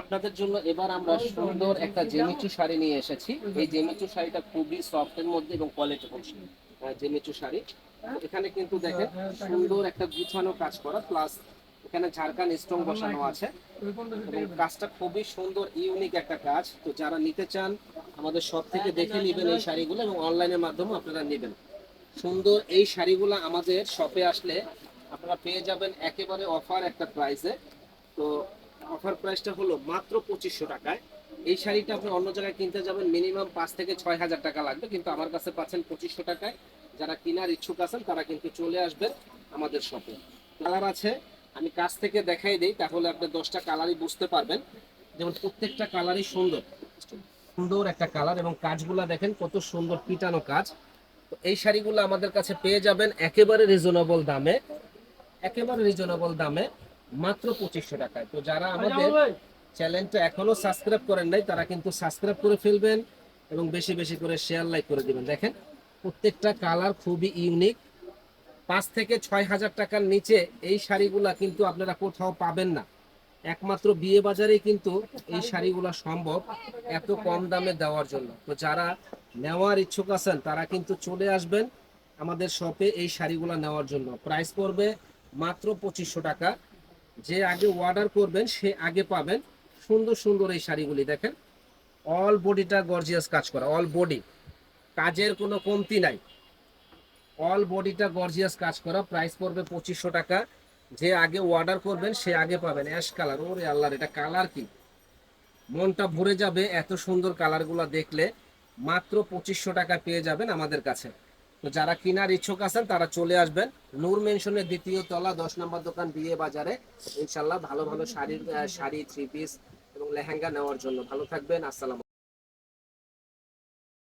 আপনাদের জন্য এবার আমরা সুন্দর একটা জেমিচু শাড়ি নিয়ে এসেছি। এই জেমিচু শাড়িটা খুবই সফট এর মধ্যে এবং কোয়ালিটি ফুল জেমিচু শাড়ি। তো এখানে কিন্তু দেখেন সুন্দর একটা গুছানো কাজ করা, প্লাস এখানে ঝাড়খান স্টোন বসানো আছে এবং কাজটা খুবই সুন্দর, ইউনিক একটা কাজ। তো যারা নিতে চান আমাদের শপ থেকে দেখে নেবেন এই শাড়িগুলো, এবং অনলাইনের মাধ্যমে আপনারা নেবেন। সুন্দর এই শাড়িগুলো আমাদের শপে আসলে আপনারা পেয়ে যাবেন একেবারে অফার একটা প্রাইসে। তো অফার প্রাইসটা হলো মাত্র 2500 টাকায়। এই শাড়িটা আপনি অন্য জায়গায় কিনতে যাবেন মিনিমাম 5 থেকে 6 হাজার টাকা লাগবে, কিন্তু আমার কাছে পাচ্ছেন 2500 টাকায়। যারা কেনার ইচ্ছুক আছেন তারা কিন্তু চলে আসবেন আমাদের শপে। কালার আছে, আমি কাছ থেকে দেখাই দিই, তাহলে আপনি 10টা কালারই বুঝতে পারবেন। যেমন প্রত্যেকটা কালারই সুন্দর সুন্দর একটা কালার, এবং কাজগুলা দেখেন কত সুন্দর পিটানো কাজ। তো এই শাড়িগুলো আমাদের কাছে পেয়ে যাবেন একেবারে রিজনেবল দামে, একেবারে রিজনেবল দামে, মাত্র 2500 টাকায়। তো যারা আমাদের চ্যানেলটা এখনো সাবস্ক্রাইব করেন নাই তারা কিন্তু সাবস্ক্রাইব করে ফেলবেন এবং বেশি বেশি করে শেয়ার লাইক করে দিবেন। দেখেন প্রত্যেকটা কালার খুবই ইউনিক। 5 থেকে 6 হাজার টাকার নিচে এই শাড়িগুলা কিন্তু আপনারা কোথাও পাবেন না, একমাত্র বিয়ে বাজারেই কিন্তু এই শাড়িগুলো সম্ভব এত কম দামে দেওয়ার জন্য। তো যারা নেওয়ার ইচ্ছুক আছেন তারা কিন্তু চলে আসবেন আমাদের শপে এই শাড়িগুলো নেওয়ার জন্য। প্রাইস পড়বে মাত্র 2500 টাকা। যে আগে অর্ডার করবেন সে আগে পাবেন সুন্দর সুন্দর এই শাড়িগুলি। দেখেন অল বডিটা গর্জিয়াস কাজ করা, অল বডি কাজের কোনো কমতি নাই, অল বডিটা গর্জিয়াস কাজ করা। প্রাইস পড়বে 2500 টাকা। যে আগে অর্ডার করবেন সে আগে পাবেন। অ্যাশ কালার, ওরে আল্লাহর এটা কালার কি, মনটা ভরে যাবে এত সুন্দর কালারগুলো দেখলে। মাত্র 2500 টাকা পেয়ে যাবেন আমাদের কাছে। তো যারা কেনার ইচ্ছুক আছেন তারা চলে আসবেন নূর মেনশনের দ্বিতীয় তলা 10 নম্বর দোকান বিয়ে বাজারে, ইনশাল্লাহ ভালো ভালো শাড়ি, থ্রি পিস এবং লেহেঙ্গা নেওয়ার জন্য। ভালো থাকবেন, আসসালাম।